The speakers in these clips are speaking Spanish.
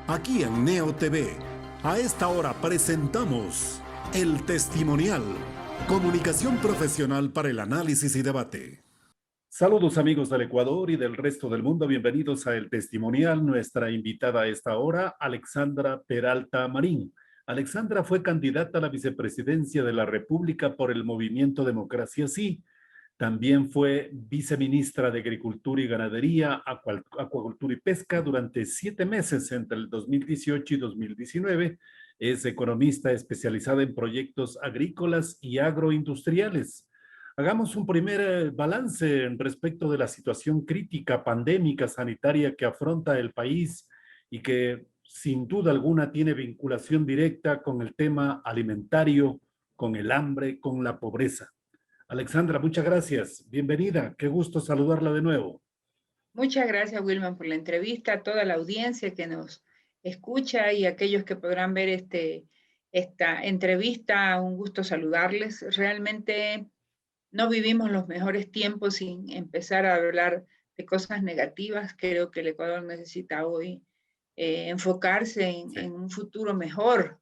Aquí en Neo TV, a esta hora presentamos El Testimonial, comunicación profesional para el análisis y debate. Saludos amigos del Ecuador y del resto del mundo, bienvenidos a El Testimonial. Nuestra invitada a esta hora, Alexandra Peralta Marín. Alexandra fue candidata a la vicepresidencia de la República por el movimiento Democracia Sí. También fue viceministra de Agricultura y Ganadería, Acuacultura y Pesca durante 7 meses entre el 2018 y 2019. Es economista especializada en proyectos agrícolas y agroindustriales. Hagamos un primer balance respecto de la situación crítica, pandémica, sanitaria que afronta el país y que sin duda alguna tiene vinculación directa con el tema alimentario, con el hambre, con la pobreza. Alexandra, muchas gracias. Bienvenida. Qué gusto saludarla de nuevo. Muchas gracias, Wilman, por la entrevista, a toda la audiencia que nos escucha y a aquellos que podrán ver esta entrevista. Un gusto saludarles. Realmente no vivimos los mejores tiempos sin empezar a hablar de cosas negativas. Creo que el Ecuador necesita hoy enfocarse en un futuro mejor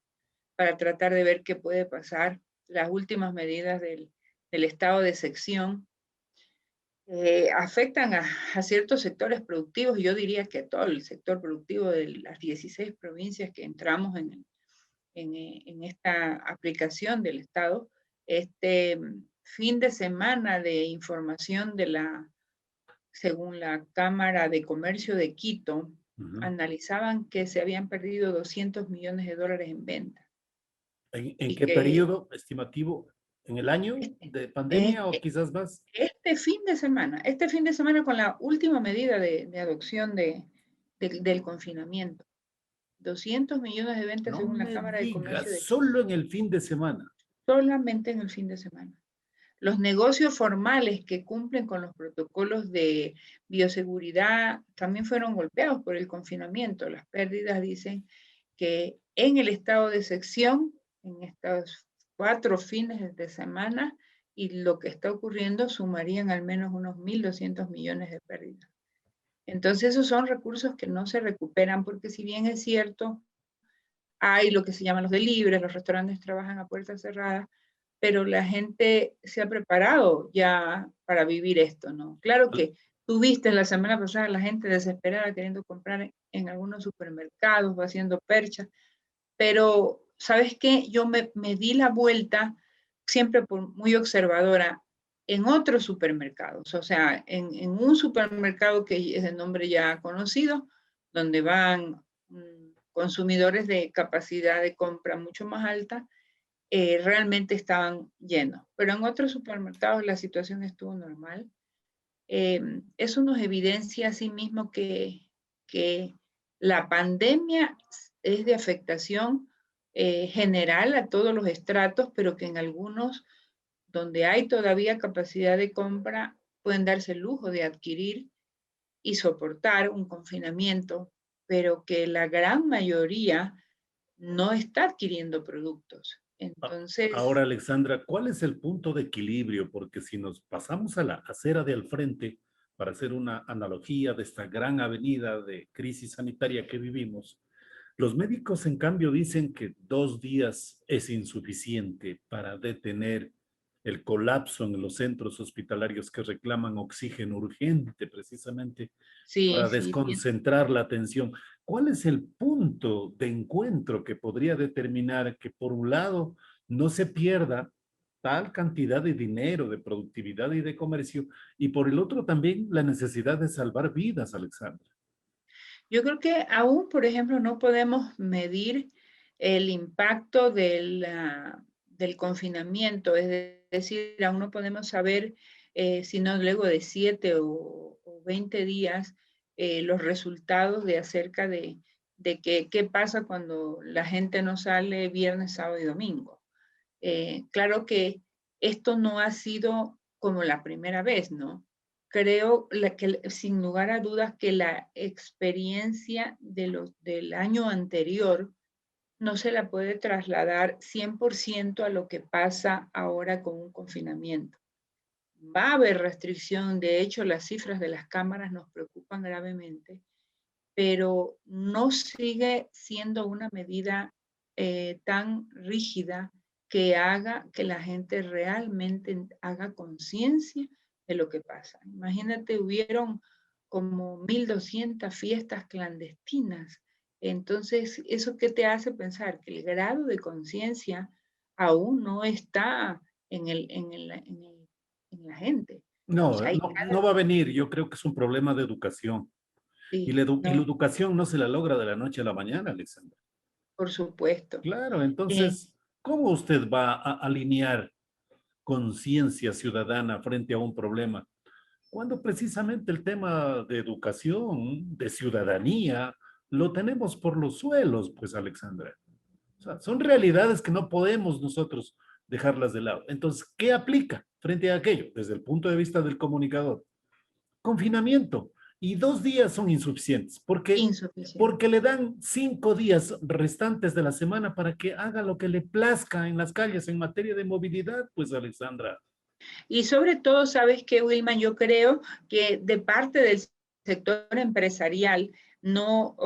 para tratar de ver qué puede pasar. Las últimas medidas del estado de excepción afectan a ciertos sectores productivos. Yo diría que a todo el sector productivo de las 16 provincias que entramos en esta aplicación del Estado. Este fin de semana de información según la Cámara de Comercio de Quito, analizaban que se habían perdido 200 millones de dólares en venta. ¿En qué periodo estimativo? ¿En el año de pandemia o Este, quizás más? este fin de semana con la última medida de adopción del confinamiento, 200 millones de ventas No según la me Cámara de Comercio digas, de Quito, solo en el fin de semana. solamente en el fin de semana. Los negocios formales que cumplen con los protocolos de bioseguridad también fueron golpeados por el confinamiento. Las pérdidas dicen que en el estado de excepción, en estos 4 fines de semana, y lo que está ocurriendo sumarían al menos unos 1.200 millones de pérdidas. Entonces esos son recursos que no se recuperan porque si bien es cierto, hay lo que se llaman los delibres, los restaurantes trabajan a puertas cerradas, pero la gente se ha preparado ya para vivir esto, ¿no? Claro que tuviste la semana pasada la gente desesperada queriendo comprar en algunos supermercados o haciendo perchas, pero ¿sabes qué? Yo me di la vuelta, siempre muy observadora, en otros supermercados, o sea, en un supermercado que es de nombre ya conocido, donde van consumidores de capacidad de compra mucho más alta, realmente estaban llenos. Pero en otros supermercados la situación estuvo normal. Eso nos evidencia asimismo que la pandemia es de afectación general a todos los estratos, pero que en algunos donde hay todavía capacidad de compra pueden darse el lujo de adquirir y soportar un confinamiento, pero que la gran mayoría no está adquiriendo productos. Entonces, Ahora, Alexandra, ¿cuál es el punto de equilibrio? Porque si nos pasamos a la acera de al frente, para hacer una analogía de esta gran avenida de crisis sanitaria que vivimos, los médicos, en cambio, dicen que 2 días es insuficiente para detener el colapso en los centros hospitalarios que reclaman oxígeno urgente, precisamente sí, para sí, desconcentrar la atención. ¿Cuál es el punto de encuentro que podría determinar que, por un lado, no se pierda tal cantidad de dinero, de productividad y de comercio, y por el otro también la necesidad de salvar vidas, Alexandra? yo creo que aún, por ejemplo, no podemos medir el impacto del confinamiento, es decir, aún no podemos saber si no luego de 7 o 20 días los resultados de acerca de qué pasa cuando la gente no sale viernes, sábado y domingo. Claro que esto no ha sido como la primera vez, ¿no? Creo que sin lugar a dudas que la experiencia del año anterior no se la puede trasladar 100% a lo que pasa ahora con un confinamiento. Va a haber restricción, de hecho las cifras de las cámaras nos preocupan gravemente pero no sigue siendo una medida tan rígida que haga que la gente realmente haga conciencia de lo que pasa. Imagínate, hubieron como 1.200 fiestas clandestinas. Entonces, ¿eso qué te hace pensar? Que el grado de conciencia aún no está en la gente. O No, sea, hay no va a venir. Yo creo que es un problema de educación. Y sí, y la no, educación no se la logra de la noche a la mañana, Alexandra. por supuesto. Claro, Eh, entonces, ¿cómo usted va a alinear conciencia ciudadana frente a un problema? Cuando precisamente el tema de educación, de ciudadanía, lo tenemos por los suelos, pues, Alexandra. O sea, son realidades que no podemos nosotros dejarlas de lado. Entonces, ¿qué aplica frente a aquello desde el punto de vista del comunicador? Confinamiento. Y 2 días son insuficientes insuficiente. porque le dan 5 días restantes de la semana para que haga lo que le plazca en las calles en materia de movilidad, pues, Alexandra. Y sobre todo, ¿sabes qué, Wilman? Yo creo que de parte del sector empresarial no,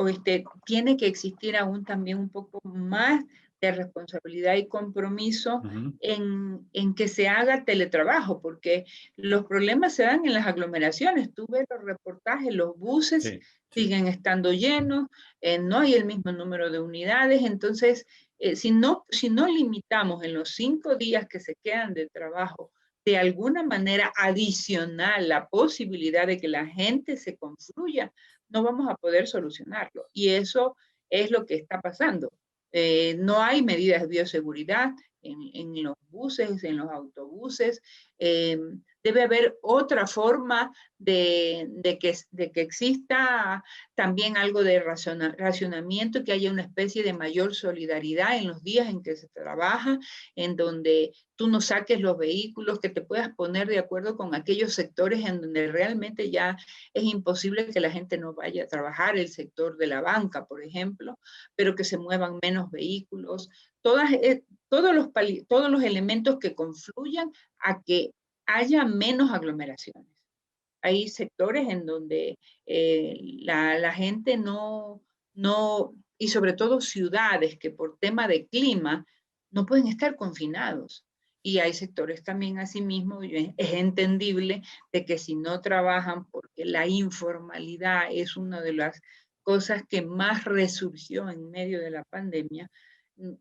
tiene que existir aún también un poco más de responsabilidad y compromiso Ujú. en que se haga teletrabajo, porque los problemas se dan en las aglomeraciones. Tú ves los reportajes, los buses Sí, sí. siguen estando llenos, no hay el mismo número de unidades, entonces, si no limitamos en los 5 días que se quedan de trabajo de alguna manera adicional la posibilidad de que la gente se confluya, no vamos a poder solucionarlo. Y eso es lo que está pasando. No hay medidas de bioseguridad en los buses, en los autobuses. Debe haber otra forma de que exista también algo de racionamiento, que haya una especie de mayor solidaridad en los días en que se trabaja, en donde tú no saques los vehículos, que te puedas poner de acuerdo con aquellos sectores en donde realmente ya es imposible que la gente no vaya a trabajar, el sector de la banca, por ejemplo, pero que se muevan menos vehículos, todos los elementos que confluyan a que haya menos aglomeraciones. Hay sectores en donde la gente no, y sobre todo ciudades que por tema de clima no pueden estar confinados. Y hay sectores también asimismo, es entendible de que si no trabajan, porque la informalidad es una de las cosas que más resurgió en medio de la pandemia,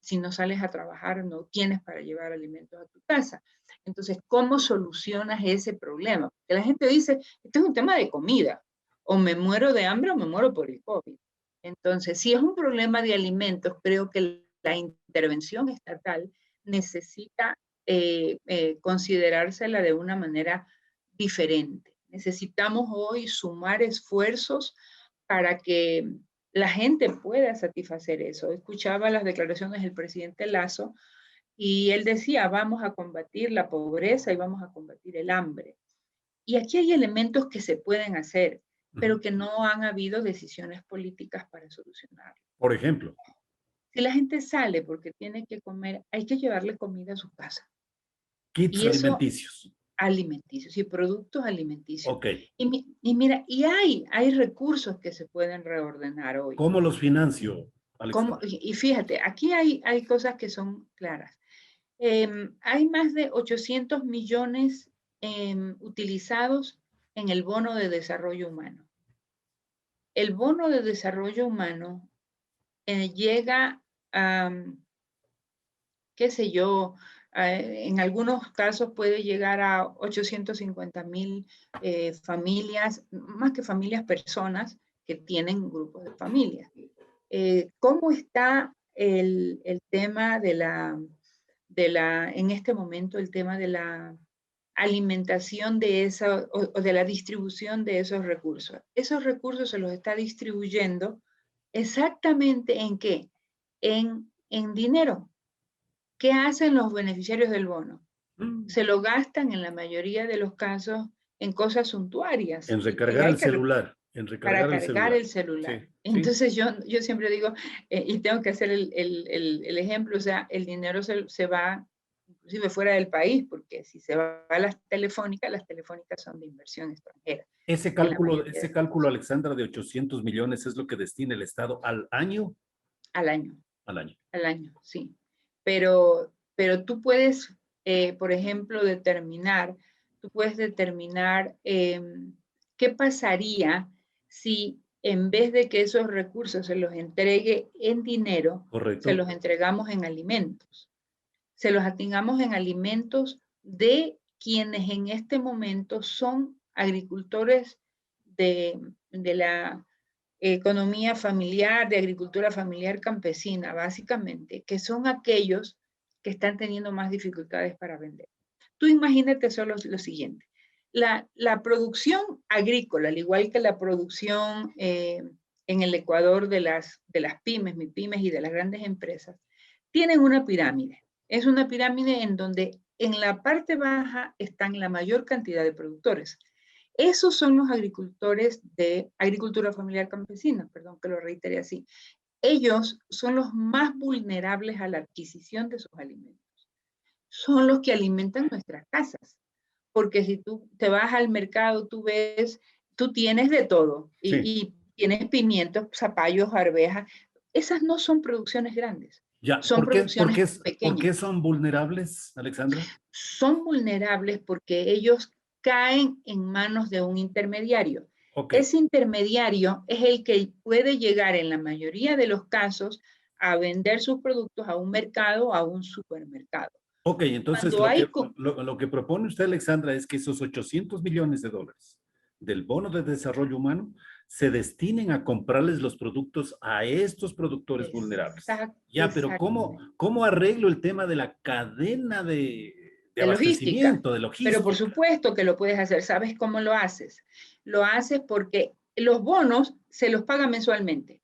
si no sales a trabajar no tienes para llevar alimentos a tu casa. Entonces, ¿cómo solucionas ese problema? Porque la gente dice, este es un tema de comida, o me muero de hambre o me muero por el COVID. Entonces, si es un problema de alimentos, creo que la intervención estatal necesita considerársela de una manera diferente. Necesitamos hoy sumar esfuerzos para que la gente pueda satisfacer eso. Escuchaba las declaraciones del presidente Lazo y él decía, vamos a combatir la pobreza y vamos a combatir el hambre. Y aquí hay elementos que se pueden hacer, pero que no han habido decisiones políticas para solucionarlo. Por ejemplo, Si la gente sale porque tiene que comer, hay que llevarle comida a su casa. kits Y eso alimenticios. alimenticios y productos alimenticios. Ok. Y mira, y hay recursos que se pueden reordenar hoy. ¿Cómo los financio, Alexandra? Y fíjate, aquí hay cosas que son claras. Hay más de 800 millones utilizados en el bono de desarrollo humano. El bono de desarrollo humano llega a, qué sé yo, en algunos casos puede llegar a 850.000 familias, más que familias, personas que tienen grupos de familias. ¿Cómo está el tema en este momento, el tema de la alimentación de esa o de la distribución de esos recursos? Esos recursos se los está distribuyendo exactamente en qué? En dinero. ¿Qué hacen los beneficiarios del bono? Mm. Se lo gastan en la mayoría de los casos en cosas suntuarias En y recargar hay el que celular, en para recargar el cargar celular. el celular. Sí, sí. Entonces yo siempre digo, y tengo que hacer el ejemplo, o sea, el dinero se va inclusive fuera del país, porque si se va a las telefónicas son de inversión extranjera. Ese cálculo, Alexandra, de 800 millones es lo que destina el Estado al año. Al año. Al año. Al año, sí. Pero tú puedes, por ejemplo, tú puedes determinar qué pasaría si en vez de que esos recursos se los entregue en dinero, correcto, se los entregamos en alimentos. Se los atingamos en alimentos de quienes en este momento son agricultores de la economía familiar, de agricultura familiar campesina, básicamente, que son aquellos que están teniendo más dificultades para vender. Tú imagínate solo lo siguiente. La producción agrícola, al igual que la producción en el Ecuador de las pymes, MIPYMES y de las grandes empresas, tienen una pirámide. Es una pirámide en donde en la parte baja están la mayor cantidad de productores. Esos son los agricultores de agricultura familiar campesina, perdón que lo reitere así. Ellos son los más vulnerables a la adquisición de sus alimentos. Son los que alimentan nuestras casas. Porque si tú te vas al mercado, tú tienes de todo. Sí. Y tienes pimientos, zapallos, arvejas. Esas no son producciones grandes. Ya, son producciones pequeñas. ¿Por qué son vulnerables, Alexandra? Son vulnerables porque ellos caen en manos de un intermediario. Okay. Ese intermediario es el que puede llegar en la mayoría de los casos a vender sus productos a un mercado o a un supermercado. Ok, entonces lo que propone usted, Alexandra, es que esos 800 millones de dólares del bono de desarrollo humano se destinen a comprarles los productos a estos productores vulnerables. Ya, pero ¿cómo arreglo el tema de la cadena de abastecimiento, de logística? Pero por supuesto que lo puedes hacer. ¿Sabes cómo lo haces? Lo haces porque los bonos se los paga mensualmente.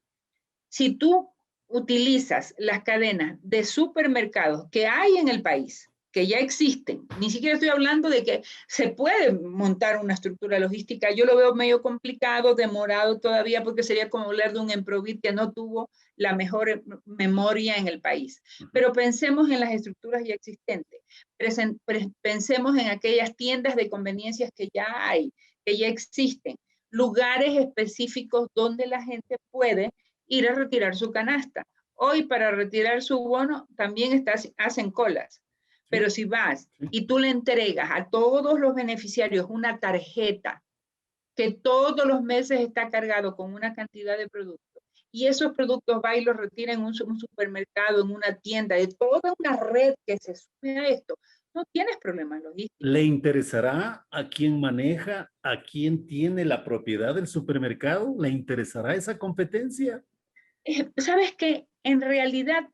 Si tú utilizas las cadenas de supermercados que hay en el país, que ya existen, ni siquiera estoy hablando de que se puede montar una estructura logística, yo lo veo medio complicado, demorado todavía, porque sería como hablar de un Emprovit que no tuvo la mejor memoria en el país. Pero pensemos en las estructuras ya existentes, pensemos en aquellas tiendas de conveniencias que ya hay, que ya existen, lugares específicos donde la gente puede ir a retirar su canasta. Hoy para retirar su bono también hacen colas, pero si vas y tú le entregas a todos los beneficiarios una tarjeta que todos los meses está cargado con una cantidad de productos y esos productos va y los retira en un supermercado, en una tienda, de toda una red que se sube a esto, no tienes problemas logísticos. ¿Le interesará a quien maneja, a quien tiene la propiedad del supermercado? ¿Le interesará esa competencia? ¿Sabes qué? En realidad,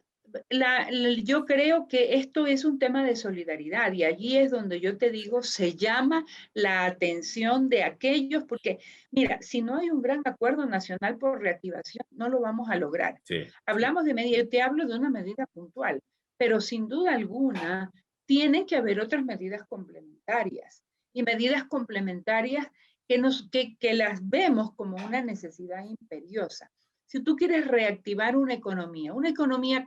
yo creo que esto es un tema de solidaridad y allí es donde yo te digo, se llama la atención de aquellos, porque mira, si no hay un gran acuerdo nacional por reactivación, no lo vamos a lograr. Sí, hablamos de medida, yo te hablo de una medida puntual, pero sin duda alguna tiene que haber otras medidas complementarias y medidas complementarias que las vemos como una necesidad imperiosa. Si tú quieres reactivar una economía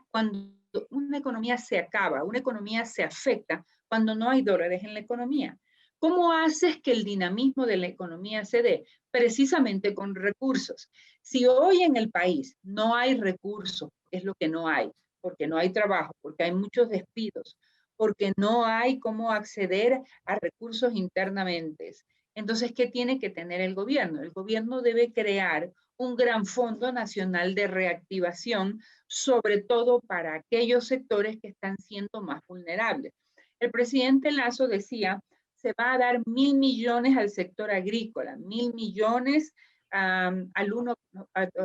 cuando una economía se acaba, una economía se afecta cuando no hay dólares en la economía. ¿Cómo haces que el dinamismo de la economía se dé? Precisamente con recursos. Si hoy en el país no hay recursos, es lo que no hay, porque no hay trabajo, porque hay muchos despidos, porque no hay cómo acceder a recursos internamente. Entonces, ¿qué tiene que tener el gobierno? El gobierno debe crear un gran fondo nacional de reactivación, sobre todo para aquellos sectores que están siendo más vulnerables. El presidente Lasso decía, se va a dar 1.000 millones al sector agrícola, 1.000 millones al 1%, al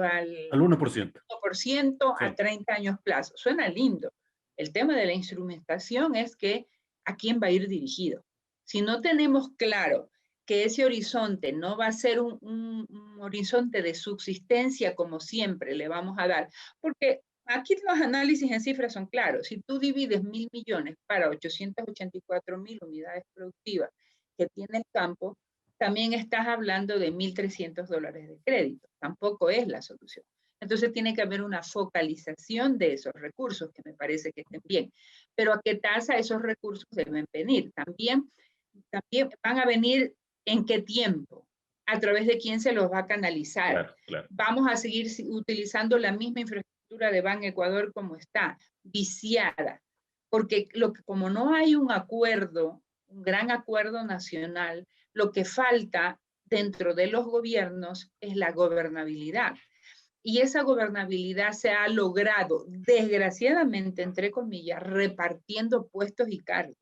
1%, a 30 años plazo. Suena lindo. El tema de la instrumentación es que a quién va a ir dirigido. Si no tenemos claro que ese horizonte no va a ser un horizonte de subsistencia como siempre le vamos a dar, porque aquí los análisis en cifras son claros. Si tú divides 1.000 millones para 884.000 unidades productivas que tiene el campo, también estás hablando de $1.300 de crédito. Tampoco es la solución. Entonces tiene que haber una focalización de esos recursos, que me parece que estén bien. Pero ¿a qué tasa esos recursos deben venir? También van a venir en qué tiempo, a través de quién se los va a canalizar. Claro, claro. Vamos a seguir utilizando la misma infraestructura de Ban Ecuador como está, viciada, porque como no hay un acuerdo, un gran acuerdo nacional, lo que falta dentro de los gobiernos es la gobernabilidad. Y esa gobernabilidad se ha logrado, desgraciadamente, entre comillas, repartiendo puestos y cargos.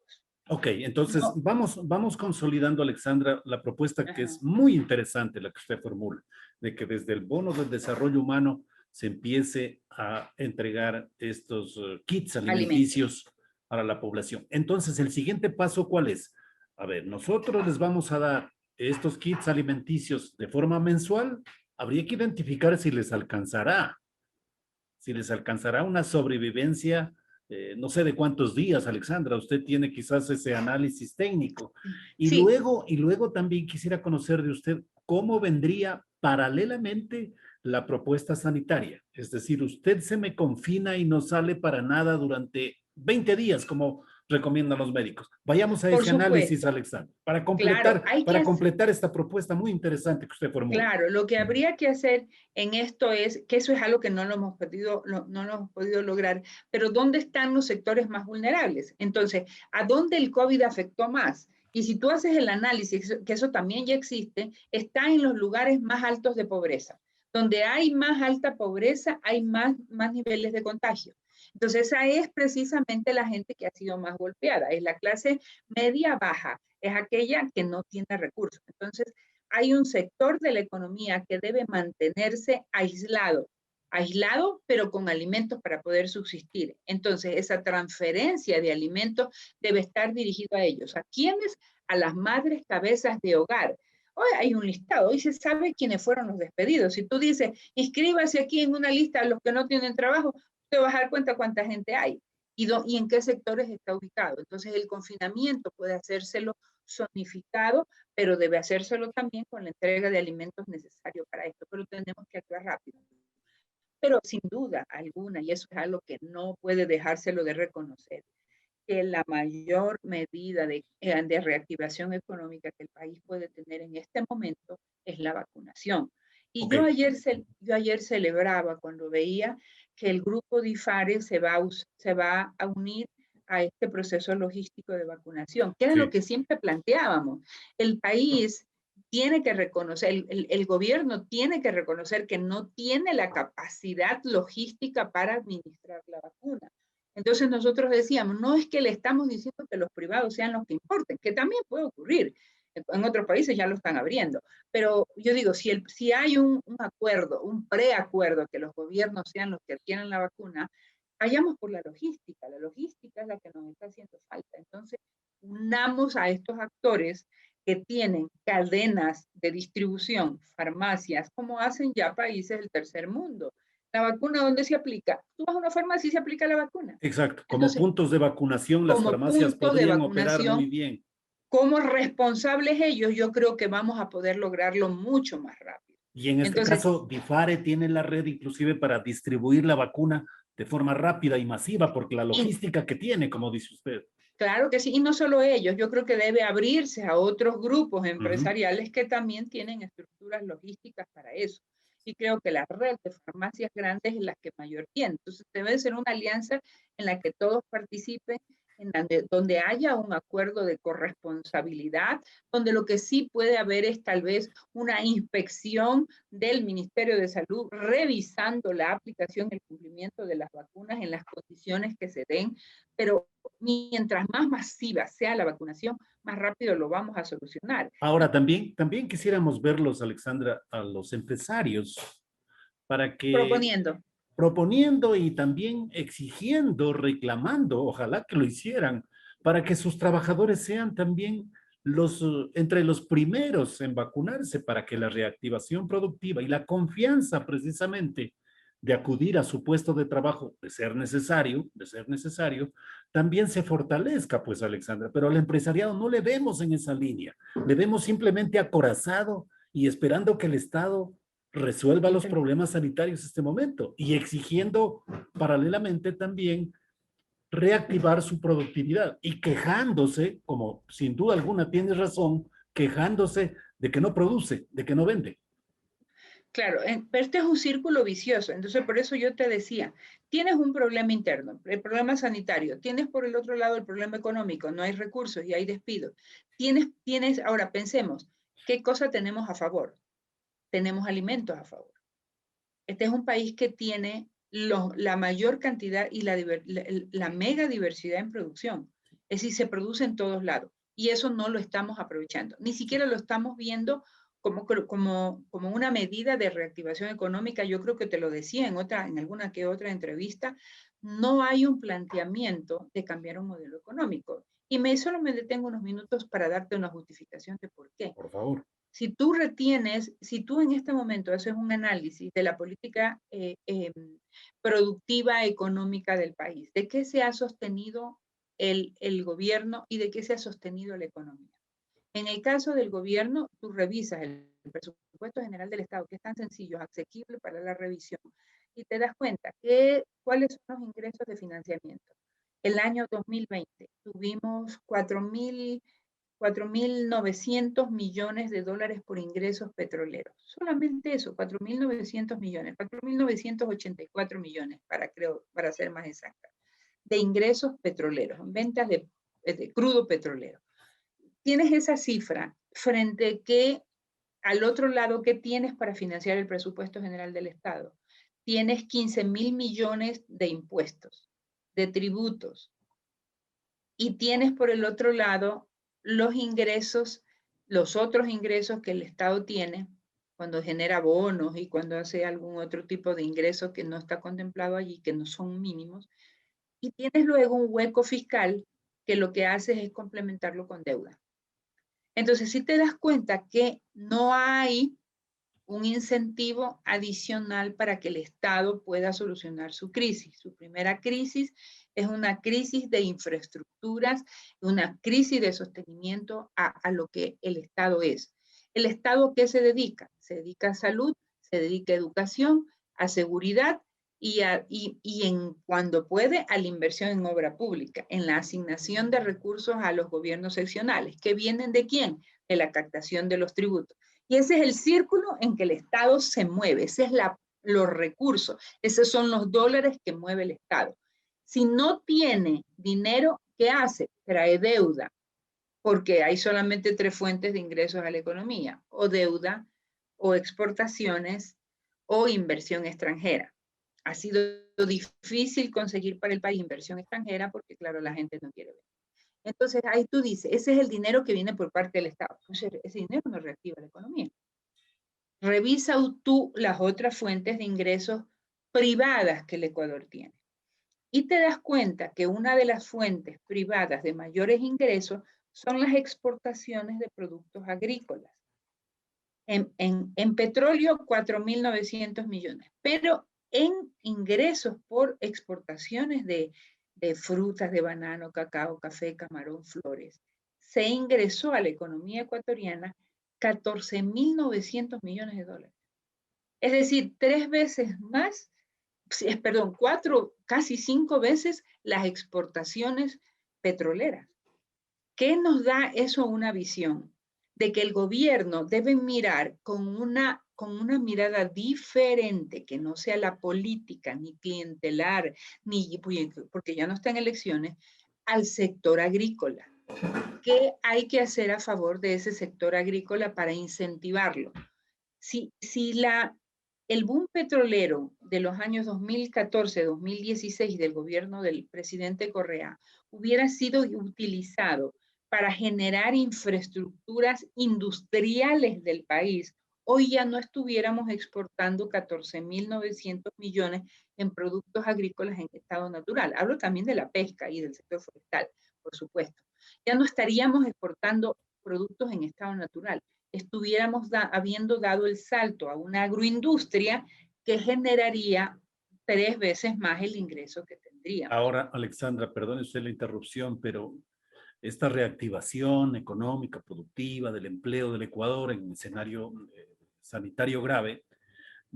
Ok, entonces No. vamos consolidando, Alexandra, la propuesta que Ajá. es muy interesante, la que usted formula, de que desde el bono del desarrollo humano se empiece a entregar estos kits alimenticios para la población. Entonces, el siguiente paso, ¿cuál es? A ver, nosotros les vamos a dar estos kits alimenticios de forma mensual. Habría que identificar si les alcanzará una sobrevivencia, no sé de cuántos días, Alexandra, usted tiene quizás ese análisis técnico. Y Sí. luego también quisiera conocer de usted cómo vendría paralelamente la propuesta sanitaria. Es decir, usted se me confina y no sale para nada durante 20 días, como recomiendan los médicos. Vayamos a Por ese análisis, supuesto. Alexandra, para Claro, completar esta propuesta muy interesante que usted formula. Claro, lo que habría que hacer en esto es, que eso es algo que no lo hemos podido lograr, pero ¿dónde están los sectores más vulnerables? Entonces, ¿a dónde el COVID afectó más? Y si tú haces el análisis, que eso también ya existe, está en los lugares más altos de pobreza. Donde hay más alta pobreza, hay más niveles de contagio. Entonces, esa es precisamente la gente que ha sido más golpeada. Es la clase media baja, es aquella que no tiene recursos. Entonces, hay un sector de la economía que debe mantenerse aislado, pero con alimentos para poder subsistir. Entonces, esa transferencia de alimentos debe estar dirigida a ellos. ¿A quiénes? A las madres cabezas de hogar. Hoy hay un listado, hoy se sabe quiénes fueron los despedidos. Si tú dices, inscríbase aquí en una lista a los que no tienen trabajo, te vas a dar cuenta cuánta gente hay y en qué sectores está ubicado. Entonces, el confinamiento puede hacérselo zonificado, pero debe hacérselo también con la entrega de alimentos necesarios para esto, pero tenemos que actuar rápido. Pero sin duda alguna, y eso es algo que no puede dejárselo de reconocer, que la mayor medida de reactivación económica que el país puede tener en este momento es la vacunación. Y Okay. yo ayer celebraba cuando veía que el grupo de IFARE se va a unir a este proceso logístico de vacunación, que era lo que siempre planteábamos. El país tiene que reconocer, el gobierno tiene que reconocer que no tiene la capacidad logística para administrar la vacuna. Entonces nosotros decíamos, no es que le estamos diciendo que los privados sean los que importen, que también puede ocurrir. En otros países ya lo están abriendo. Pero yo digo, si hay un acuerdo, un preacuerdo, que los gobiernos sean los que adquieran la vacuna, vayamos por la logística. La logística es la que nos está haciendo falta. Entonces, unamos a estos actores que tienen cadenas de distribución, farmacias, como hacen ya países del tercer mundo. La vacuna, ¿dónde se aplica? Tú vas a una farmacia y se aplica la vacuna. Exacto, como entonces, puntos de vacunación, las farmacias podrían operar muy bien. Como responsables ellos, yo creo que vamos a poder lograrlo mucho más rápido. Y en este caso, DIFARE tiene la red inclusive para distribuir la vacuna de forma rápida y masiva, porque la logística que tiene, como dice usted. Claro que sí, y no solo ellos, yo creo que debe abrirse a otros grupos empresariales que también tienen estructuras logísticas para eso. Y creo que la red de farmacias grandes es la que mayor tiene. Entonces debe ser una alianza en la que todos participen, en donde haya un acuerdo de corresponsabilidad, donde lo que sí puede haber es tal vez una inspección del Ministerio de Salud revisando la aplicación y el cumplimiento de las vacunas en las condiciones que se den, pero mientras más masiva sea la vacunación, más rápido lo vamos a solucionar. Ahora, también quisiéramos verlos, Alexandra, a los empresarios para que... proponiendo y también exigiendo, reclamando, ojalá que lo hicieran, para que sus trabajadores sean también entre los primeros en vacunarse, para que la reactivación productiva y la confianza precisamente de acudir a su puesto de trabajo, de ser necesario, también se fortalezca, pues, Alexandra. Pero al empresariado no le vemos en esa línea, le vemos simplemente acorazado y esperando que el Estado resuelva los problemas sanitarios en este momento y exigiendo paralelamente también reactivar su productividad y quejándose, como sin duda alguna tienes razón, quejándose de que no produce, de que no vende. Claro, pero este es un círculo vicioso. Entonces, por eso yo te decía, tienes un problema interno, el problema sanitario, tienes por el otro lado el problema económico, no hay recursos y hay despidos. Ahora pensemos, ¿qué cosa tenemos a favor? Tenemos alimentos a favor. Este es un país que tiene la mayor cantidad y la mega diversidad en producción. Es decir, se produce en todos lados y eso no lo estamos aprovechando. Ni siquiera lo estamos viendo como una medida de reactivación económica. Yo creo que te lo decía en alguna que otra entrevista, no hay un planteamiento de cambiar un modelo económico. Y solo me detengo unos minutos para darte una justificación de por qué. Por favor. Si tú en este momento haces un análisis de la política productiva económica del país, de qué se ha sostenido el gobierno y de qué se ha sostenido la economía. En el caso del gobierno, tú revisas el presupuesto general del Estado, que es tan sencillo, asequible para la revisión, y te das cuenta cuáles son los ingresos de financiamiento. El año 2020 tuvimos 4.900 millones de dólares por ingresos petroleros. Solamente eso, 4.900 millones, 4.984 millones, para ser más exacta, de ingresos petroleros, en ventas de crudo petrolero. Tienes esa cifra frente a que al otro lado, ¿qué tienes para financiar el presupuesto general del Estado? Tienes 15.000 millones de impuestos, de tributos, y tienes por el otro lado los ingresos, los otros ingresos que el Estado tiene cuando genera bonos y cuando hace algún otro tipo de ingreso que no está contemplado allí, que no son mínimos, y tienes luego un hueco fiscal que lo que hace es complementarlo con deuda. Entonces, si te das cuenta que no hay un incentivo adicional para que el Estado pueda solucionar su crisis. Su primera crisis es una crisis de infraestructuras, una crisis de sostenimiento a lo que el Estado es. ¿El Estado qué se dedica? Se dedica a salud, se dedica a educación, a seguridad y cuando puede, a la inversión en obra pública, en la asignación de recursos a los gobiernos seccionales. ¿Que vienen de quién? De la captación de los tributos. Y ese es el círculo en que el Estado se mueve, ese es los recursos, esos son los dólares que mueve el Estado. Si no tiene dinero, ¿qué hace? Trae deuda, porque hay solamente 3 fuentes de ingresos a la economía, o deuda, o exportaciones, o inversión extranjera. Ha sido difícil conseguir para el país inversión extranjera porque, claro, la gente no quiere ver. Entonces, ahí tú dices, ese es el dinero que viene por parte del Estado. Ese dinero no reactiva la economía. Revisa tú las otras fuentes de ingresos privadas que el Ecuador tiene. Y te das cuenta que una de las fuentes privadas de mayores ingresos son las exportaciones de productos agrícolas. En petróleo, 4.900 millones, pero en ingresos por exportaciones de frutas, de banano, cacao, café, camarón, flores, se ingresó a la economía ecuatoriana 14.900 millones de dólares. Es decir, 3 veces más, perdón, 4, casi 5 veces las exportaciones petroleras. ¿Qué nos da eso una visión? De que el gobierno debe mirar con una mirada diferente, que no sea la política, ni clientelar, ni porque ya no está en elecciones, al sector agrícola. ¿Qué hay que hacer a favor de ese sector agrícola para incentivarlo? Si el boom petrolero de los años 2014-2016 del gobierno del presidente Correa hubiera sido utilizado para generar infraestructuras industriales del país, hoy ya no estuviéramos exportando 14.900 millones en productos agrícolas en estado natural. Hablo también de la pesca y del sector forestal, por supuesto. Ya no estaríamos exportando productos en estado natural. Estuviéramos habiendo dado el salto a una agroindustria que generaría 3 veces más el ingreso que tendríamos. Ahora, Alexandra, perdone usted la interrupción, pero esta reactivación económica, productiva del empleo del Ecuador en un escenario sanitario grave,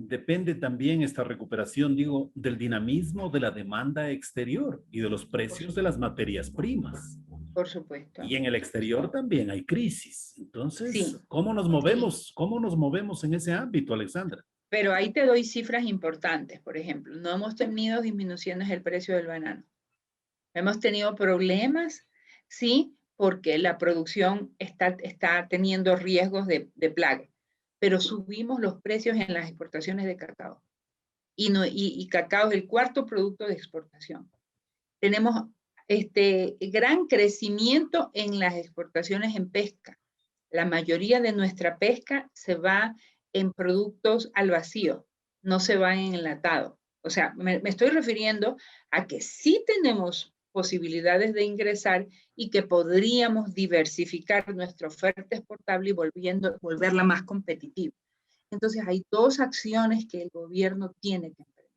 depende también esta recuperación, digo, del dinamismo de la demanda exterior y de los precios de las materias primas. Por supuesto. Y en el exterior también hay crisis. Entonces, Sí, ¿cómo nos movemos? ¿Cómo nos movemos en ese ámbito, Alexandra? pero ahí te doy cifras importantes. Por ejemplo, no hemos tenido disminuciones del precio del banano. Hemos tenido problemas, sí, porque la producción está teniendo riesgos de plaga, pero subimos los precios en las exportaciones de cacao. Y cacao es el cuarto producto de exportación. Tenemos gran crecimiento en las exportaciones en pesca. La mayoría de nuestra pesca se va en productos al vacío, no se va en enlatado. O sea, me estoy refiriendo a que sí tenemos posibilidades de ingresar y que podríamos diversificar nuestra oferta exportable y volverla más competitiva. Entonces, hay dos acciones que el gobierno tiene que emprender.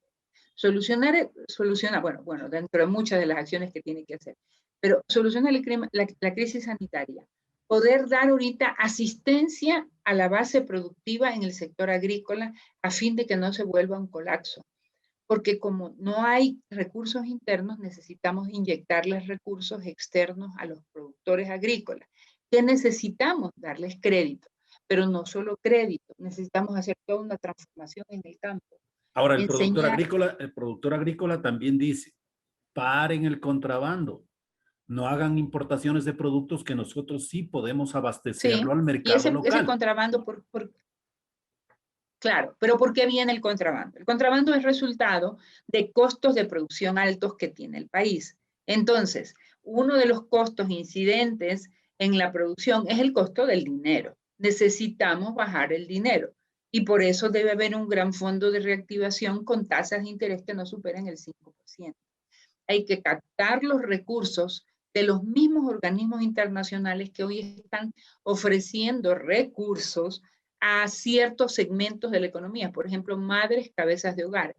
Solucionar, bueno, dentro de muchas de las acciones que tiene que hacer, pero solucionar la crisis sanitaria, poder dar ahorita asistencia a la base productiva en el sector agrícola a fin de que no se vuelva un colapso. Porque como no hay recursos internos, necesitamos inyectarles recursos externos a los productores agrícolas. ¿Qué necesitamos? Darles crédito, pero no solo crédito, necesitamos hacer toda una transformación en el campo. Ahora, el productor agrícola también dice, paren el contrabando, no hagan importaciones de productos que nosotros sí podemos abastecerlo Sí, al y mercado ese local. contrabando, claro, pero ¿por qué viene el contrabando? El contrabando es resultado de costos de producción altos que tiene el país. Entonces, uno de los costos incidentes en la producción es el costo del dinero. Necesitamos bajar el dinero y por eso debe haber un gran fondo de reactivación con tasas de interés que no superen el 5%. Hay que captar los recursos de los mismos organismos internacionales que hoy están ofreciendo recursos a ciertos segmentos de la economía, por ejemplo, madres cabezas de hogar,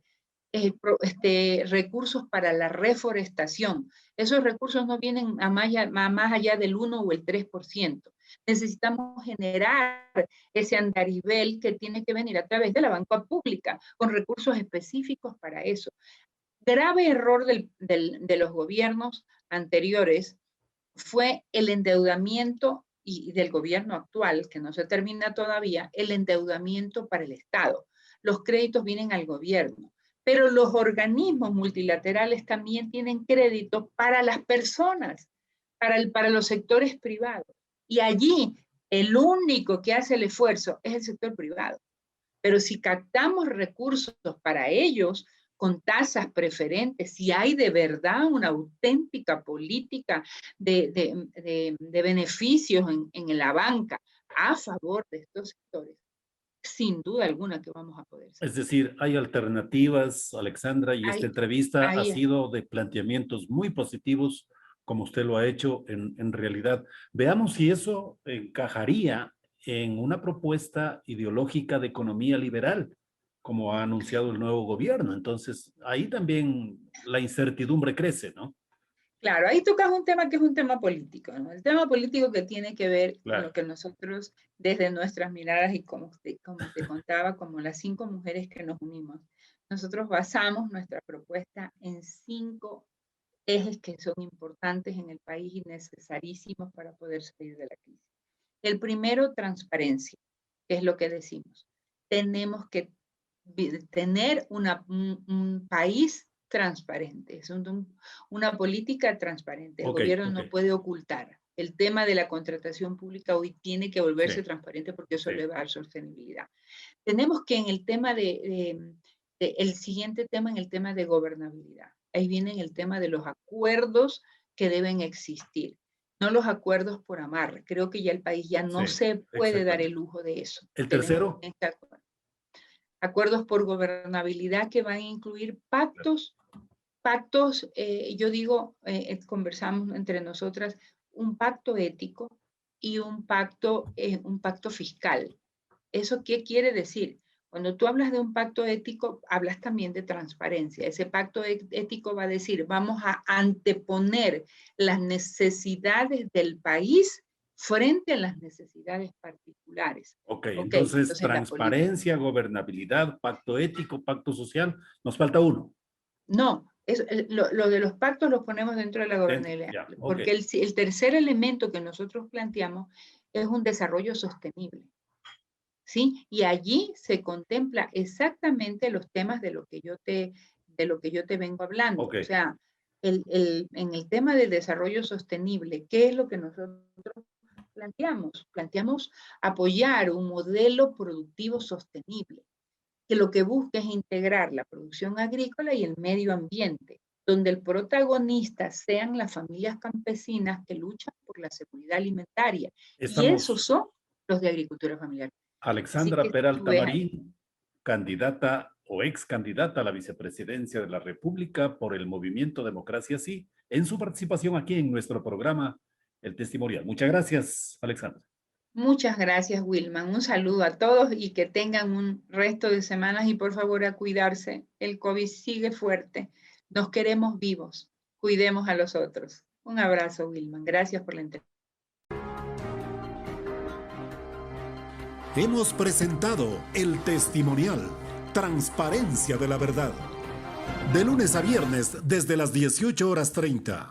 recursos para la reforestación. Esos recursos no vienen a más allá del 1 o el 3%. Necesitamos generar ese andarivel que tiene que venir a través de la banca pública, con recursos específicos para eso. Grave error de los gobiernos anteriores fue el endeudamiento y del gobierno actual, que no se termina todavía, el endeudamiento para el Estado. Los créditos vienen al gobierno, pero los organismos multilaterales también tienen créditos para las personas, para los sectores privados. Y allí el único que hace el esfuerzo es el sector privado. Pero si captamos recursos para ellos con tasas preferentes, si hay de verdad una auténtica política de beneficios en la banca a favor de estos sectores, sin duda alguna que vamos a poder Es salir. decir, hay alternativas, Alexandra, y esta entrevista ha Hay, sido de planteamientos muy positivos, como usted lo ha hecho en realidad. Veamos si eso encajaría en una propuesta ideológica de economía liberal, como ha anunciado el nuevo gobierno. Entonces, ahí también la incertidumbre crece, ¿no? claro, ahí tocas un tema que es un tema político, ¿no? El tema político que tiene que ver con Claro. lo que nosotros, desde nuestras miradas y como te contaba, como las 5 mujeres que nos unimos, nosotros basamos nuestra propuesta en 5 ejes que son importantes en el país y necesarísimos para poder salir de la crisis. El primero, transparencia, que es lo que decimos. Tenemos que tener un país transparente, es una política transparente. El gobierno no puede ocultar. El tema de la contratación pública hoy tiene que volverse transparente porque eso le va a dar sostenibilidad. Tenemos que en el tema el siguiente tema, en el tema de gobernabilidad. Ahí viene el tema de los acuerdos que deben existir, no los acuerdos por amarre. Creo que ya el país ya no se puede dar el lujo de eso. ¿El tercero? Acuerdos por gobernabilidad que van a incluir pactos, yo digo, conversamos entre nosotras, un pacto ético y un pacto fiscal. ¿Eso qué quiere decir? Cuando tú hablas de un pacto ético, hablas también de transparencia. Ese pacto ético va a decir, vamos a anteponer las necesidades del país frente a las necesidades particulares. Ok, entonces transparencia, gobernabilidad, pacto ético, pacto social, nos falta uno. No, lo de los pactos los ponemos dentro de la gobernabilidad, porque el tercer elemento que nosotros planteamos es un desarrollo sostenible, ¿sí? Y allí se contempla exactamente los temas de lo que yo te vengo hablando. O sea, en el tema del desarrollo sostenible, ¿qué es lo que nosotros planteamos? Planteamos apoyar un modelo productivo sostenible, que lo que busca es integrar la producción agrícola y el medio ambiente, donde el protagonista sean las familias campesinas que luchan por la seguridad alimentaria. Y esos son los de agricultura familiar. Alexandra Peralta Marín, candidata o ex candidata a la vicepresidencia de la República por el Movimiento Democracia Sí, en su participación aquí en nuestro programa El Testimonial. Muchas gracias, Alexandra. Muchas gracias, Wilman. Un saludo a todos y que tengan un resto de semanas y por favor a cuidarse. El COVID sigue fuerte. Nos queremos vivos. Cuidemos a los otros. Un abrazo, Wilman. Gracias por la entrevista. Hemos presentado El Testimonial, transparencia de la verdad. De lunes a viernes desde las 18:30.